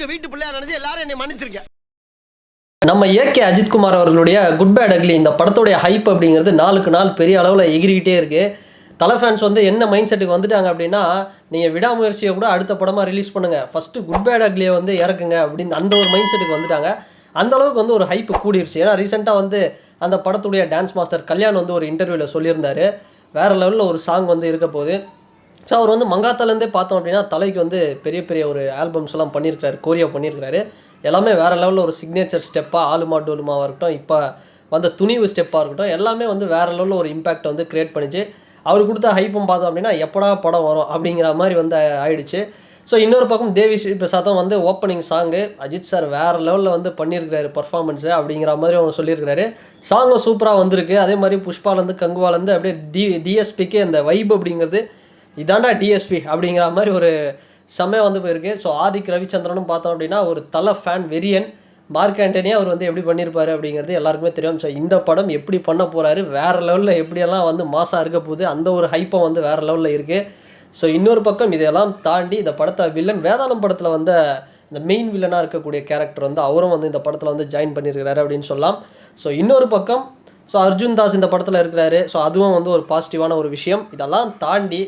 உங்க வீட்டு பிள்ளையா நினைச்சு எல்லாரும் என்னை மன்னிச்சிருக்க. நம்ம ஏகே அஜித்குமார் அவர்களுடைய குட் பேட் அக்லி இந்த படத்துடைய ஹைப் அப்படிங்கிறது நாளுக்கு நாள் பெரிய அளவில் எகிரிக்கிட்டே இருக்குது. தலை ஃபேன்ஸ் வந்து என்ன மைண்ட் செட்டுக்கு வந்துட்டாங்க அப்படின்னா, நீங்கள் விடாமுயற்சியை கூட அடுத்த படமாக ரிலீஸ் பண்ணுங்கள், ஃபஸ்ட்டு குட் பேட் அக்லியை வந்து இறக்குங்க அப்படின்னு அந்த ஒரு மைண்ட் செட்டுக்கு வந்துட்டாங்க. அந்தளவுக்கு வந்து ஒரு ஹைப்பு கூடிருச்சு. ஏன்னா ரீசெண்டாக வந்து அந்த படத்துடைய டான்ஸ் மாஸ்டர் கல்யாண் வந்து ஒரு இன்டர்வியூவில் சொல்லியிருந்தார், வேறு லெவலில் ஒரு சாங் வந்து இருக்க போகுது. ஸோ அவர் வந்து மங்காத்தாலேருந்தே பார்த்தோம் அப்படின்னா தலைக்கு வந்து பெரிய பெரிய ஒரு ஆல்பம்ஸ் எல்லாம் பண்ணியிருக்கிறாரு, கோரியோ பண்ணியிருக்கிறாரு. எல்லாமே வேறு லெவலில் ஒரு சிக்னேச்சர் ஸ்டெப்பாக ஆலுமா டோலுமாவாக இருக்கட்டும், இப்போ வந்த துணிவு ஸ்டெப்பாக இருக்கட்டும், எல்லாமே வந்து வேறு லெவலில் ஒரு இம்பேக்ட் வந்து க்ரியேட் பண்ணிச்சு. அவர் கொடுத்த ஹைப்பும் பார்த்தோம் அப்படின்னா எப்படா படம் வரும் அப்படிங்கிற மாதிரி வந்து ஆயிடுச்சு. ஸோ இன்னொரு பக்கம் தேவி ஸ்ரீ பிரசாத்தும் வந்து ஓப்பனிங் சாங்கு அஜித் சார் வேறு லெவலில் வந்து பண்ணியிருக்கிறாரு பர்ஃபார்மன்ஸு அப்படிங்கிற மாதிரி அவங்க சொல்லியிருக்கிறாரு. சாங்கும் சூப்பராக வந்திருக்கு. அதே மாதிரி புஷ்பாலேருந்து கங்குவாலேருந்து அப்படியே டிஎஸ்பிக்கு அந்த வைப் அப்படிங்கிறது இதாண்டா டிஎஸ்பி அப்படிங்கிற மாதிரி ஒரு செம்மையாக வந்து போயிருக்கு. ஸோ ஆதிக் ரவிச்சந்திரனும் பார்த்தோம் அப்படின்னா ஒரு தலை ஃபேன் வெரியன். மார்க் ஆண்டனியாக அவர் வந்து எப்படி பண்ணியிருப்பார் அப்படிங்கிறது எல்லாருக்குமே தெரியும். ஸோ இந்த படம் எப்படி பண்ண போகிறாரு, வேறு லெவலில் எப்படியெல்லாம் வந்து மாசாக இருக்க போகுது, அந்த ஒரு ஹைப்பம் வந்து வேறு லெவலில் இருக்குது. ஸோ இன்னொரு பக்கம் இதெல்லாம் தாண்டி இந்த படத்தை வில்லன் வேதாளம் படத்தில் வந்து இந்த மெயின் வில்லனாக இருக்கக்கூடிய கேரக்டர் வந்து அவரும் வந்து இந்த படத்தில் வந்து ஜாயின் பண்ணியிருக்கிறாரு அப்படின்னு சொல்லலாம். ஸோ இன்னொரு பக்கம் ஸோ அர்ஜுன் தாஸ் இந்த படத்தில் இருக்கிறாரு. ஸோ அதுவும் வந்து ஒரு பாசிட்டிவான ஒரு விஷயம். இதெல்லாம் தாண்டி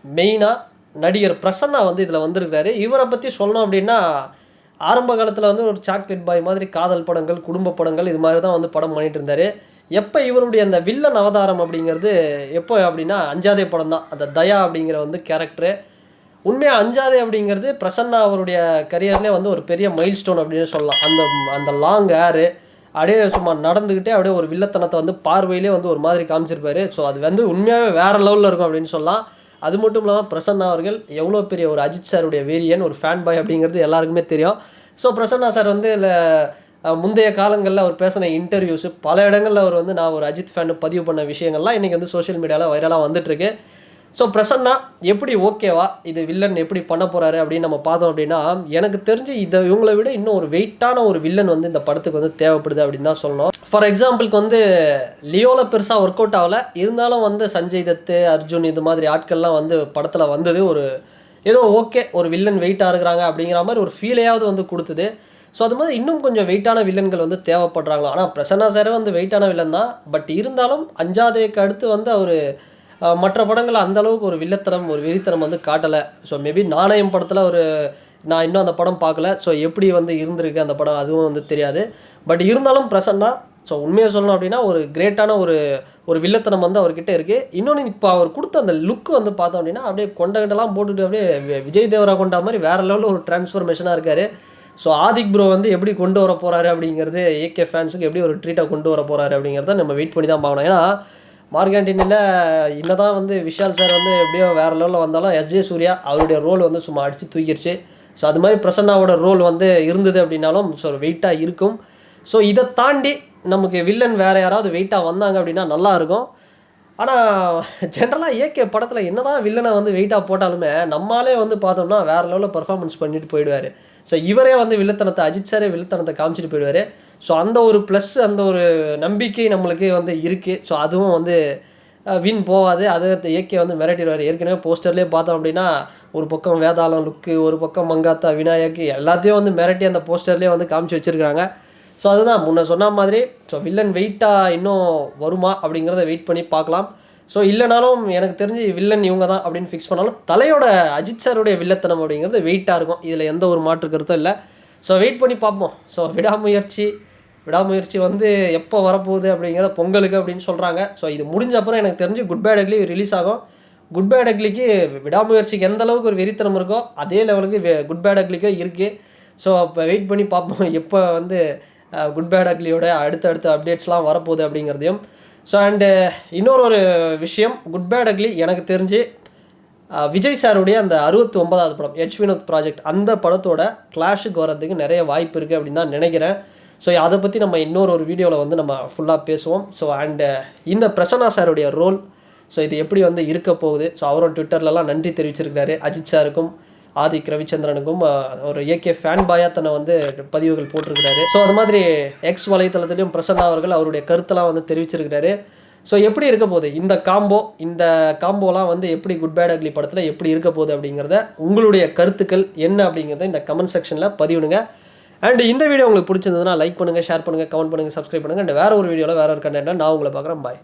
மெயினாக நடிகர் பிரசன்னா வந்து இதில் வந்திருக்கிறாரு. இவரை பற்றி சொல்லணும் அப்படின்னா ஆரம்ப காலத்தில் வந்து ஒரு சாக்லேட் பாய் மாதிரி காதல் படங்கள், குடும்ப படங்கள் இது மாதிரி தான் வந்து படம் பண்ணிகிட்டு இருந்தார். எப்போ இவருடைய அந்த வில்லன் அவதாரம் அப்படிங்கிறது எப்போ அப்படின்னா அஞ்சாதே படம் தான். அந்த தயா அப்படிங்கிற வந்து கேரக்டரு உண்மையாக அஞ்சாதே அப்படிங்கிறது பிரசன்னா அவருடைய கரியர்லேயே வந்து ஒரு பெரிய மைல் ஸ்டோன் அப்படின்னு சொல்லலாம். அந்த லாங் ஹேரு அப்படியே சும்மா நடந்துக்கிட்டே அப்படியே ஒரு வில்லத்தனத்தை வந்து பார்வையிலே வந்து ஒரு மாதிரி காமிச்சிருப்பாரு. ஸோ அது வந்து உண்மையாகவே வேறு லெவலில் இருக்கும் அப்படின்னு சொல்லலாம். அது மட்டும் இல்லாமல் பிரசன்னா அவர்கள் எவ்வளோ பெரிய ஒரு அஜித் சாருடைய வேரியன், ஒரு ஃபேன் பாய் அப்படிங்கிறது எல்லாருக்குமே தெரியும். ஸோ பிரசன்னா சார் வந்து இல்லை முந்தைய காலங்களில் அவர் பேசின இன்டர்வியூஸு பல இடங்களில் அவர் வந்து நான் ஒரு அஜித் ஃபேனு பதிவு பண்ண விஷயங்கள்லாம் இன்றைக்கி வந்து சோஷியல் மீடியாவில் வைரலாக வந்துட்டுருக்கு. ஸோ பிரசன்னா எப்படி ஓகேவா இது வில்லன் எப்படி பண்ண போகிறாரு அப்படின்னு நம்ம பார்த்தோம் அப்படின்னா, எனக்கு தெரிஞ்சு இவங்களை விட இன்னும் ஒரு வெயிட்டான ஒரு வில்லன் வந்து இந்த படத்துக்கு வந்து தேவைப்படுது அப்படின்னு தான் சொல்லணும். ஃபார் எக்ஸாம்பிளுக்கு வந்து லியோவில் பெருசாக ஒர்க் அவுட் ஆகலை, இருந்தாலும் வந்து சஞ்சய் தத்து, அர்ஜுன் இது மாதிரி ஆட்கள்லாம் வந்து படத்தில் வந்தது ஒரு ஏதோ ஓகே ஒரு வில்லன் வெயிட்டாக இருக்கிறாங்க அப்படிங்கிற மாதிரி ஒரு ஃபீலையாவது வந்து கொடுத்தது. ஸோ அது மாதிரி இன்னும் கொஞ்சம் வெயிட்டான வில்லன்கள் வந்து தேவைப்படுறாங்களா. ஆனால் பிரசன்னா சாரே வந்து வெயிட்டான வில்லன் தான். பட் இருந்தாலும் அஞ்சாதேக்கு அடுத்து வந்து அவர் மற்ற படங்கள் அந்தளவுக்கு ஒரு வில்லத்தனம் ஒரு வெறித்தனம் வந்து காட்டலை. ஸோ மேபி நாணயம் படத்தில் நான் இன்னும் அந்த படம் பார்க்கல. ஸோ எப்படி வந்து இருந்திருக்கு அந்த படம் அதுவும் வந்து தெரியாது. பட் இருந்தாலும் பிரசன்னா ஸோ உண்மையாக சொல்லணும் அப்படின்னா ஒரு கிரேட்டான ஒரு வில்லத்தனம் வந்து அவர்கிட்ட இருக்குது. இன்னொன்று இப்போ அவர் கொடுத்த அந்த லுக்கு வந்து பார்த்தோம் அப்படின்னா அப்படியே கொண்டலாம் போட்டுட்டு அப்படியே விஜய் தேவரா கொண்ட மாதிரி வேறு லெவலில் ஒரு டிரான்ஸ்ஃபர்மேஷனாக இருக்கார். ஸோ ஆதிக் ப்ரோ வந்து எப்படி கொண்டு வர போகிறாரு அப்படிங்கிறது ஏகே ஃபேன்ஸுக்கு எப்படி ஒரு ட்ரீட்டை கொண்டு வர போகிறாரு அப்படிங்கிறத நம்ம வெயிட் பண்ணி தான் பார்க்கணும். ஏன்னா மார்காண்டினில் என்ன தான் வந்து விஷால் சார் வந்து எப்படியோ வேறு லெவலில் வந்தாலும் எஸ்ஜே சூர்யா அவருடைய ரோல் வந்து சும்மா அடித்து தூக்கிடுச்சு. ஸோ அது மாதிரி பிரசன்னாவோட ரோல் வந்து இருந்தது அப்படின்னாலும் ஸோ வெயிட்டாக இருக்கும். ஸோ இதை தாண்டி நமக்கு வில்லன் வேறு யாராவது வெயிட்டாக வந்தாங்க அப்படின்னா நல்லாயிருக்கும். ஆனால் ஜென்ரலாக ஏகே படத்தில் என்ன தான் வில்லனை வந்து வெயிட்டாக போட்டாலுமே நம்மளாலே வந்து பார்த்தோம்னா வேறு லெவலில் பர்ஃபார்மன்ஸ் பண்ணிட்டு போயிடுவார். ஸோ இவரே வந்து வில்லத்தனத்தை அஜித் சாரே வில்லத்தனத்தை காமிச்சிட்டு போயிடுவார். ஸோ அந்த ஒரு ப்ளஸ் அந்த ஒரு நம்பிக்கை நம்மளுக்கு வந்து இருக்குது. ஸோ அதுவும் வந்து வின் போகாது. அது ஏகே வந்து மிரட்டிடுவார். ஏற்கனவே போஸ்டர்லேயே பார்த்தோம் அப்படின்னா ஒரு பக்கம் வேதாளம் லுக்கு, ஒரு பக்கம் மங்காத்தா விநாயக் எல்லாத்தையும் வந்து மிரட்டி அந்த போஸ்டர்லேயே வந்து காமிச்சு வச்சுருக்காங்க. ஸோ அதுதான் முன்ன சொன்ன மாதிரி ஸோ வில்லன் வெயிட்டாக இன்னும் வருமா அப்படிங்கிறத வெயிட் பண்ணி பார்க்கலாம். ஸோ இல்லைனாலும் எனக்கு தெரிஞ்சு வில்லன் இவங்க தான் அப்படின்னு ஃபிக்ஸ் பண்ணாலும் தலையோட அஜித் சாருடைய வில்லத்தனம் அப்படிங்கிறது வெயிட்டாக இருக்கும். இதில் எந்த ஒரு மாற்று கருத்தும் இல்லை. ஸோ வெயிட் பண்ணி பார்ப்போம். ஸோ விடாமுயற்சி வந்து எப்போ வரப்போகுது அப்படிங்கிறத பொங்கலுக்கு அப்படின்னு சொல்கிறாங்க. ஸோ இது முடிஞ்ச அப்புறம் எனக்கு தெரிஞ்சு குட் பேட் அக்லி ரிலீஸ் ஆகும். குட் பேட் அக்லிக்கு விடாமுயற்சிக்கு எந்த அளவுக்கு ஒரு வெறித்தனம் இருக்கோ அதே லெவலுக்கு குட் பேட் அக்லிக்கே இருக்குது. ஸோ இப்போ வெயிட் பண்ணி பார்ப்போம் எப்போ வந்து குட் பேட் அக்லியோட அடுத்தடுத்த அப்டேட்ஸ்லாம் வரப்போகுது அப்படிங்கிறதையும். ஸோ அண்டு இன்னொரு விஷயம், குட் பேட் அக்லி எனக்கு தெரிஞ்சு விஜய் சாருடைய அந்த 69வது படம் எச் வினோத் ப்ராஜெக்ட் அந்த படத்தோட கிளாஷுக்கு வர்றதுக்கு நிறைய வாய்ப்பு இருக்குது அப்படின்னு தான் நினைக்கிறேன். ஸோ அதை பற்றி நம்ம இன்னொரு வீடியோவில் வந்து நம்ம ஃபுல்லாக பேசுவோம். ஸோ அண்டு இந்த பிரசன்னா சாருடைய ரோல் ஸோ இது எப்படி வந்து இருக்க போகுது. ஸோ அவரும் ட்விட்டர்லலாம் நன்றி தெரிவிச்சிருக்கிறாரு அஜித் சாருக்கும் ஆதிக் ரவிச்சந்திரனுக்கும். ஒரு ஏகே ஃபேன் பாயாக தன்னை வந்து பதிவுகள் போட்டிருக்கிறாரு. ஸோ அது மாதிரி எக்ஸ் வலைத்தளத்துலேயும் பிரசன்னா அவர்கள் அவருடைய கருத்தெல்லாம் வந்து தெரிவிச்சிருக்கிறாரு. ஸோ எப்படி இருக்க போகுது இந்த காம்போலாம் வந்து எப்படி குட் பேட் அக்லி படத்தில் எப்படி இருக்க போகுது அப்படிங்கிறத உங்களுடைய கருத்துக்கள் என்ன அப்படிங்கிறத இந்த கமெண்ட் செக்ஷனில் பதிவிடுங்க. அண்ட் இந்த வீடியோ உங்களுக்கு பிடிச்சிருந்ததுன்னா லைக் பண்ணுங்கள், ஷேர் பண்ணுங்கள், கமெண்ட் பண்ணுங்கள், சப்ஸ்கிரைப் பண்ணுங்கள். அண்ட் வேறு ஒரு வீடியோவில் வேறு ஒரு கண்டென்ட்டாக நான் உங்களை பார்க்குறேன். பாய்.